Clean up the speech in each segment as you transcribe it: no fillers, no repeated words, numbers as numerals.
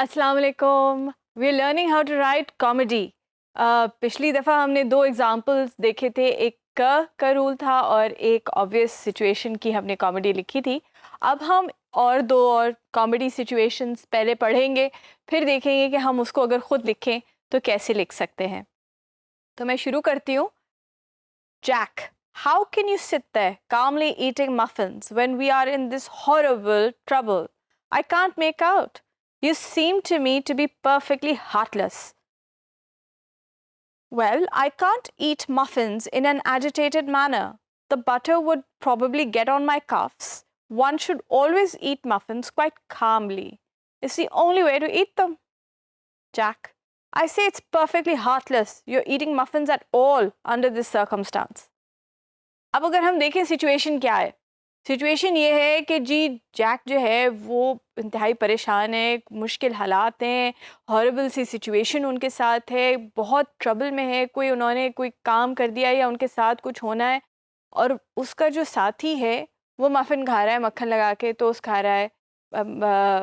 अस्सलाम वालेकुम। We are learning how to write comedy. पिछली दफ़ा हमने दो एग्जांपल्स देखे थे, एक का रूल था और एक ऑब्वियस सिचुएशन की हमने कॉमेडी लिखी थी। अब हम और दो और कॉमेडी सिचुएशंस पहले पढ़ेंगे, फिर देखेंगे कि हम उसको अगर ख़ुद लिखें तो कैसे लिख सकते हैं। तो मैं शुरू करती हूँ। Jack, how can you sit there calmly eating muffins when we are in this horrible trouble? I can't make out. You seem to me to be perfectly heartless. Well, I can't eat muffins in an agitated manner. The butter would probably get on my cuffs. One should always eat muffins quite calmly. It's the only way to eat them. Jack, I say it's perfectly heartless. You're eating muffins at all under this circumstance. अब अगर हम देखें situation क्या है, situation ये है कि जी Jack जो है वो इंतहाई परेशान है, मुश्किल हालात हैं, हॉरिबल सी सिचुएशन उनके साथ है, बहुत ट्रबल में है, उन्होंने कोई काम कर दिया या उनके साथ कुछ होना है और उसका जो साथी है वो मफ़िन खा रहा है मक्खन लगा के, टोस्ट खा रहा है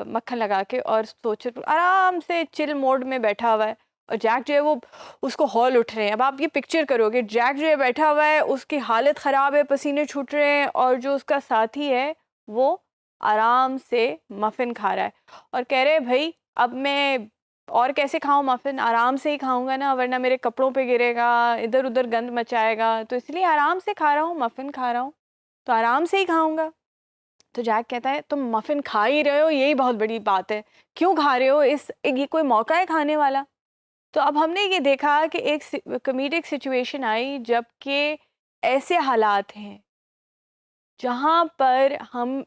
मक्खन लगा के और सोच आराम से चिल मोड में बैठा हुआ है और जैक जो है वो उसको हॉल उठ रहे हैं। अब आप ये पिक्चर करोगे, जैक जो है बैठा हुआ है, उसकी हालत ख़राब है, पसीने छूट रहे हैं और जो उसका साथी है वो आराम से मफ़िन खा रहा है और कह रहे हैं भाई अब मैं और कैसे खाऊं मफ़िन, आराम से ही खाऊंगा ना, वरना मेरे कपड़ों पे गिरेगा, इधर उधर गंद मचाएगा, तो इसलिए आराम से खा रहा हूँ, मफ़िन खा रहा हूँ तो आराम से ही खाऊंगा। तो जैक कहता है तुम मफ़िन खा ही रहे हो, यही बहुत बड़ी बात है, क्यों खा रहे हो, ये कोई मौका है खाने वाला। तो अब हमने ये देखा कि एक कॉमेडिक सिचुएशन आई जबकि ऐसे हालात हैं जहाँ पर हम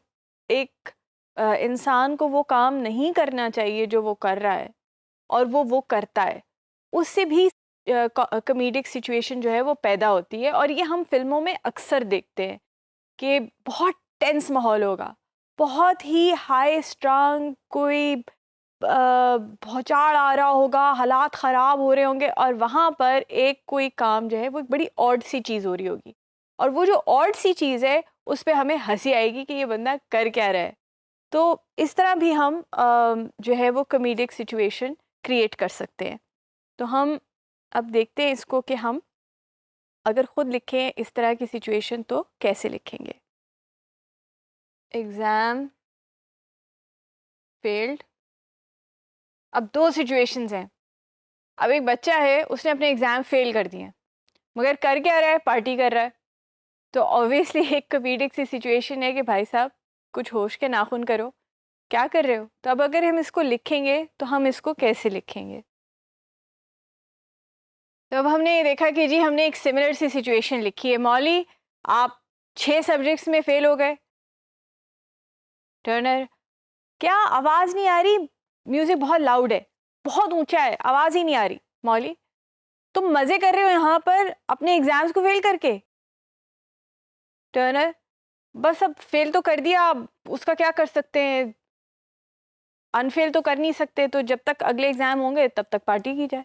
एक इंसान को वो काम नहीं करना चाहिए जो वो कर रहा है और वो करता है, उससे भी कॉमेडिक सिचुएशन जो है वो पैदा होती है और ये हम फिल्मों में अक्सर देखते हैं कि बहुत टेंस माहौल होगा, बहुत ही हाई स्ट्रंग, कोई भौचाल आ रहा होगा, हालात ख़राब हो रहे होंगे और वहाँ पर एक कोई काम जो है वो एक बड़ी ऑड सी चीज़ हो रही होगी और वो जो ऑड सी चीज़ है उस पर हमें हंसी आएगी कि ये बंदा कर क्या रहा है। तो इस तरह भी हम जो है वो कॉमेडिक सिचुएशन क्रिएट कर सकते हैं। तो हम अब देखते हैं इसको कि हम अगर ख़ुद लिखें इस तरह की सिचुएशन तो कैसे लिखेंगे। Exam failed. अब दो सिचुएशंस हैं। अब एक बच्चा है, उसने अपने एग्ज़ाम फेल कर दिए मगर कर क्या रहा है, पार्टी कर रहा है। तो ऑब्वियसली एक कॉमेडिक सी सिचुएशन है कि भाई साहब कुछ होश के नाखून करो, क्या कर रहे हो। तो अब अगर हम इसको लिखेंगे तो हम इसको कैसे लिखेंगे। तो अब हमने ये देखा कि जी हमने एक सिमिलर सी सिचुएशन लिखी है। मौली आप 6 सब्जेक्ट्स में फ़ेल हो गए। टर्नर क्या आवाज़ नहीं आ रही, म्यूज़िक बहुत लाउड है, बहुत ऊंचा है, आवाज़ ही नहीं आ रही। मौली तुम मज़े कर रहे हो यहाँ पर अपने एग्ज़ाम्स को फेल करके। टर्नर बस अब फेल तो कर दिया, अब उसका क्या कर सकते हैं, अनफेल तो कर नहीं सकते, तो जब तक अगले एग्ज़ाम होंगे तब तक पार्टी की जाए।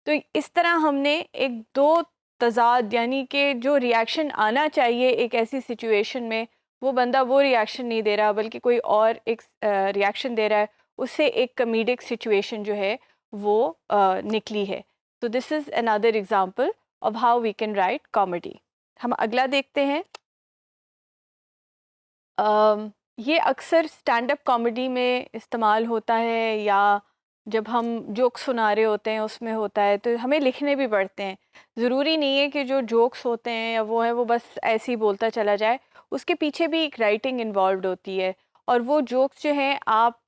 तो इस तरह हमने एक दो तज़ाद यानी कि जो रिएक्शन आना चाहिए एक ऐसी सिचुएशन में वो बंदा वो रिएक्शन नहीं दे रहा बल्कि कोई और एक रिएक्शन दे रहा है, उससे एक कॉमेडिक सिचुएशन जो है वो निकली है। तो this is another example of how we can write comedy. हम अगला देखते हैं। ये अक्सर स्टैंड अप कॉमेडी में इस्तेमाल होता है या जब हम जोक्स सुना रहे होते हैं उसमें होता है, तो हमें लिखने भी पड़ते हैं। ज़रूरी नहीं है कि जो जोक्स होते हैं या वो है वो बस ऐसे ही बोलता चला जाए, उसके पीछे भी एक राइटिंग इन्वॉल्व होती है और वो जोक्स जो हैं आप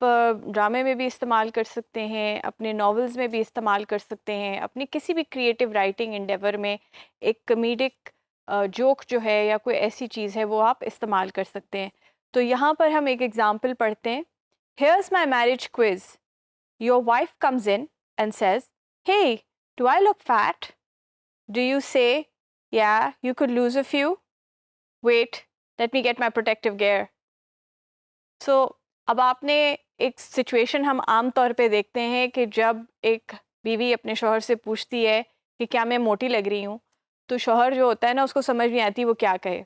ड्रामे में भी इस्तेमाल कर सकते हैं, अपने नॉवेल्स में भी इस्तेमाल कर सकते हैं, अपनी किसी भी क्रिएटिव राइटिंग एंडेवर में एक कॉमेडिक जोक जो है या कोई ऐसी चीज़ है वो आप इस्तेमाल कर सकते हैं। तो यहाँ पर हम एक एग्ज़ाम्पल पढ़ते हैं। Here's my marriage quiz. Your wife comes in and says, "Hey, do I look fat?" Do you say, "Yeah, you could lose a few. Wait, let me get my protective gear." So, अब आपने एक situation हम आम तौर पे देखते हैं कि जब एक बीवी अपने शौहर से पूछती है कि क्या मैं मोटी लग रही हूँ, तो शौहर जो होता है ना उसको समझ नहीं आती वो क्या कहे।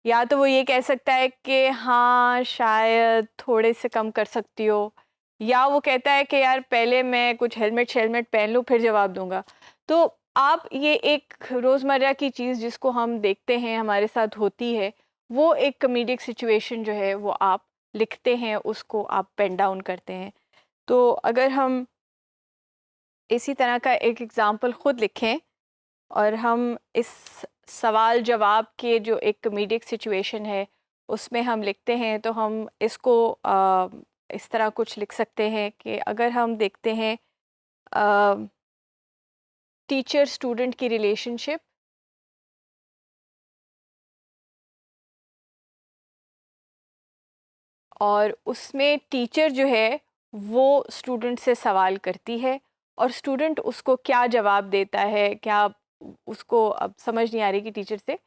या तो वो ये कह सकता है कि हाँ शायद थोड़े से कम कर सकती हो, या वो कहता है कि यार पहले मैं कुछ हेलमेट पहन लूँ फिर जवाब दूंगा। तो आप ये एक रोज़मर्रा की चीज़ जिसको हम देखते हैं हमारे साथ होती है, वो एक कॉमेडिक सिचुएशन जो है वो आप लिखते हैं, उसको आप पेन डाउन करते हैं। तो अगर हम इसी तरह का एक एग्ज़ाम्पल ख़ुद लिखें और हम इस सवाल जवाब के जो एक कॉमेडिक सिचुएशन है उसमें हम लिखते हैं, तो हम इसको इस तरह कुछ लिख सकते हैं कि अगर हम देखते हैं टीचर स्टूडेंट की रिलेशनशिप, और उसमें टीचर जो है वो स्टूडेंट से सवाल करती है और स्टूडेंट उसको क्या जवाब देता है, क्या उसको अब समझ नहीं आ रही कि टीचर से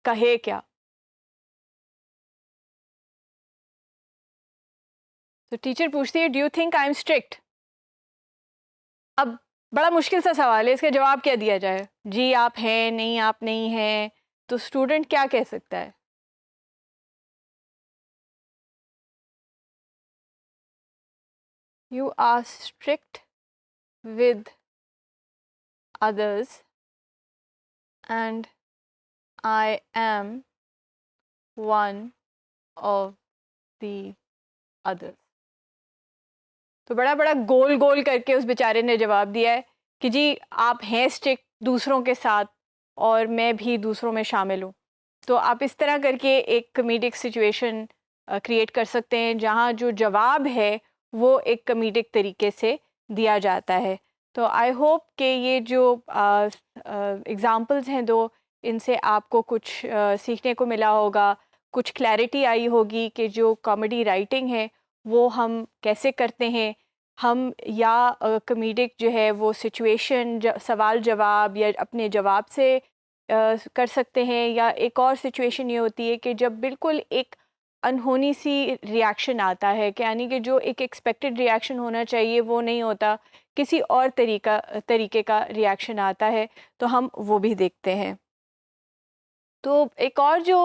कहे क्या। तो टीचर पूछती है, do you think I am strict. अब बड़ा मुश्किल सा सवाल है, इसका जवाब क्या दिया जाए? जी आप हैं, नहीं आप नहीं हैं। तो स्टूडेंट क्या कह सकता है? You are strict with others and I am one of the others। तो बड़ा बड़ा गोल गोल करके उस बेचारे ने जवाब दिया है कि जी आप हैं स्ट्रिक्ट दूसरों के साथ और मैं भी दूसरों में शामिल हूँ। तो आप इस तरह करके एक कॉमेडिक सिचुएशन क्रिएट कर सकते हैं जहाँ जो जवाब है वो एक कॉमेडिक तरीके से दिया जाता है। तो आई होप कि ये जो एग्ज़ाम्पल्स हैं दो, इनसे आपको कुछ सीखने को मिला होगा, कुछ क्लैरिटी आई होगी कि जो कॉमेडी राइटिंग है वो हम कैसे करते हैं। हम या कॉमेडिक जो है वो सिचुएशन सवाल जवाब या अपने जवाब से कर सकते हैं, या एक और सिचुएशन ये होती है कि जब बिल्कुल एक अनहोनी सी रिएक्शन आता है, कि यानी कि जो एक एक्सपेक्टेड रिएक्शन होना चाहिए वो नहीं होता, किसी और तरीके का रिएक्शन आता है, तो हम वो भी देखते हैं। तो एक और जो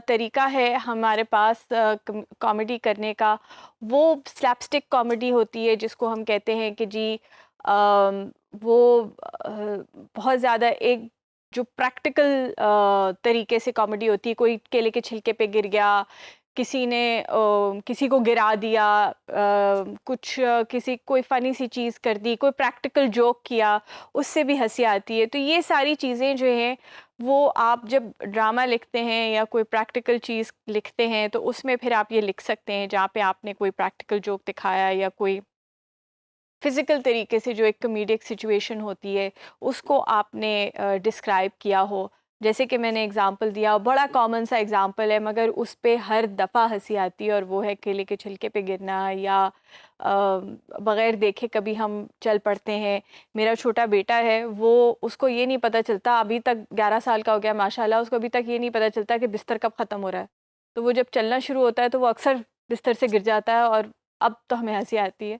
तरीका है हमारे पास कॉमेडी करने का, वो स्लैपस्टिक कॉमेडी होती है, जिसको हम कहते हैं कि जी वो बहुत ज़्यादा एक जो प्रैक्टिकल तरीके से कॉमेडी होती है। कोई केले के छिलके पे गिर गया, किसी ने किसी को गिरा दिया, कुछ किसी कोई फ़नी सी चीज़ कर दी, कोई प्रैक्टिकल जोक किया, उससे भी हंसी आती है। तो ये सारी चीज़ें जो हैं वो आप जब ड्रामा लिखते हैं या कोई प्रैक्टिकल चीज़ लिखते हैं तो उसमें फिर आप ये लिख सकते हैं जहाँ पे आपने कोई प्रैक्टिकल जोक दिखाया या कोई फिज़िकल तरीके से जो एक कॉमेडिक सिचुएशन होती है उसको आपने डिस्क्राइब किया हो। जैसे कि मैंने एग्ज़ाम्पल दिया, बड़ा कॉमन सा एग्ज़ाम्पल है मगर उस पे हर दफ़ा हंसी आती है, और वो है केले के छिलके पे गिरना, या बग़ैर देखे कभी हम चल पड़ते हैं। मेरा छोटा बेटा है, वो उसको ये नहीं पता चलता, अभी तक 11 साल का हो गया माशाल्लाह, उसको अभी तक ये नहीं पता चलता कि बिस्तर कब ख़त्म हो रहा है। तो वो जब चलना शुरू होता है तो वो अक्सर बिस्तर से गिर जाता है, और अब तो हमें हंसी आती है।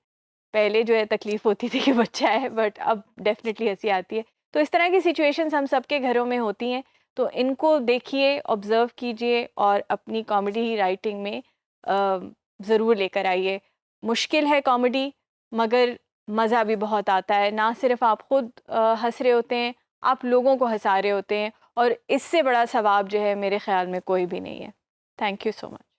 पहले जो है तकलीफ़ होती थी कि बच्चा है, बट अब डेफ़िनेटली हंसी आती है। तो इस तरह की सिचुएशंस हम सबके घरों में होती हैं, तो इनको देखिए, ऑब्ज़र्व कीजिए और अपनी कॉमेडी राइटिंग में ज़रूर लेकर आइए। मुश्किल है कॉमेडी, मगर मज़ा भी बहुत आता है। ना सिर्फ़ आप खुद हँस रहे होते हैं, आप लोगों को हँसा रहे होते हैं, और इससे बड़ा सवाब जो है मेरे ख़्याल में कोई भी नहीं है। Thank you so much.